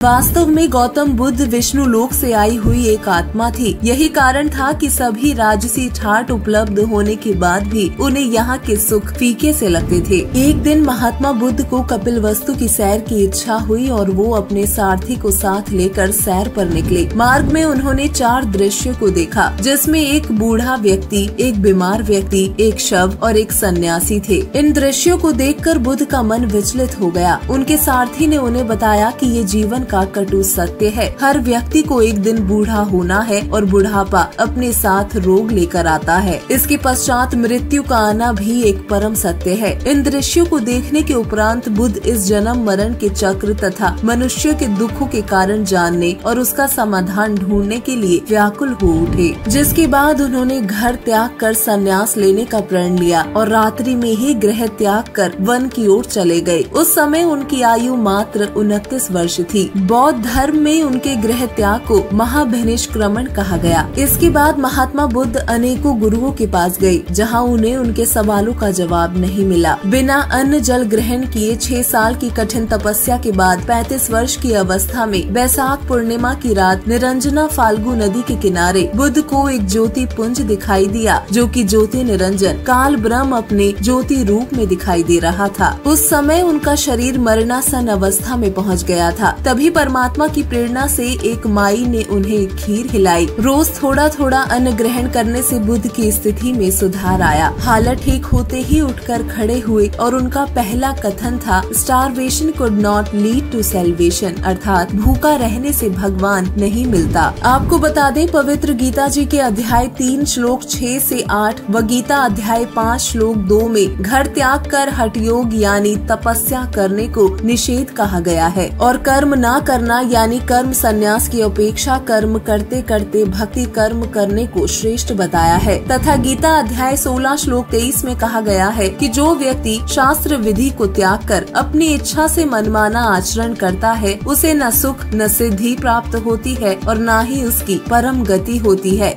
वास्तव में गौतम बुद्ध विष्णु लोक से आई हुई एक आत्मा थी। यही कारण था कि सभी राजसी ठाट उपलब्ध होने के बाद भी उन्हें यहाँ के सुख फीके से लगते थे। एक दिन महात्मा बुद्ध को कपिलवस्तु की सैर की इच्छा हुई और वो अपने सारथी को साथ लेकर सैर पर निकले। मार्ग में उन्होंने 4 दृश्यों को देखा, जिसमें एक बूढ़ा व्यक्ति, एक बीमार व्यक्ति, एक शव और एक सन्यासी थे। इन दृश्यों को देखकर बुद्ध का मन विचलित हो गया। उनके सारथी ने उन्हें बताया कि ये जीवन का कटु सत्य है। हर व्यक्ति को एक दिन बूढ़ा होना है और बुढ़ापा अपने साथ रोग लेकर आता है। इसके पश्चात मृत्यु का आना भी एक परम सत्य है। इन दृश्यों को देखने के उपरांत बुद्ध इस जन्म मरण के चक्र तथा मनुष्य के दुखों के कारण जानने और उसका समाधान ढूंढने के लिए व्याकुल हो उठे। जिसके बाद उन्होंने घर त्याग कर संन्यास लेने का प्रण लिया और रात्रि में ही गृह त्याग कर वन की ओर चले गए। उस समय उनकी आयु मात्र 29 वर्ष थी। बौद्ध धर्म में उनके गृह त्याग को महाभिनिष्क्रमण कहा गया। इसके बाद महात्मा बुद्ध अनेकों गुरुओं के पास गए, जहां उन्हें उनके सवालों का जवाब नहीं मिला। बिना अन्न जल ग्रहण किए 6 साल की कठिन तपस्या के बाद 35 वर्ष की अवस्था में बैसाख पूर्णिमा की रात निरंजना फाल्गु नदी के किनारे बुद्ध को एक ज्योति पुंज दिखाई दिया, जो कि ज्योति निरंजन काल ब्रह्म अपने ज्योति रूप में दिखाई दे रहा था। उस समय उनका शरीर मरणासन अवस्था में पहुंच गया था। तभी परमात्मा की प्रेरणा से एक माई ने उन्हें खीर खिलाई। रोज थोड़ा थोड़ा अन्न ग्रहण करने से बुद्ध की स्थिति में सुधार आया। हालत ठीक होते ही उठकर खड़े हुए और उनका पहला कथन था, starvation could not lead to salvation, अर्थात भूखा रहने से भगवान नहीं मिलता। आपको बता दें, पवित्र गीता जी के अध्याय 3 श्लोक 6 से 8 व गीता अध्याय 5 श्लोक 2 में घर त्याग कर हठ योग यानी तपस्या करने को निषेध कहा गया है और कर्म ना करना यानी कर्म संन्यास की अपेक्षा कर्म करते करते भक्ति कर्म करने को श्रेष्ठ बताया है। तथा गीता अध्याय 16 श्लोक 23 में कहा गया है कि जो व्यक्ति शास्त्र विधि को त्याग कर अपनी इच्छा से मनमाना आचरण करता है, उसे न सुख न सिद्धि प्राप्त होती है और न ही उसकी परम गति होती है।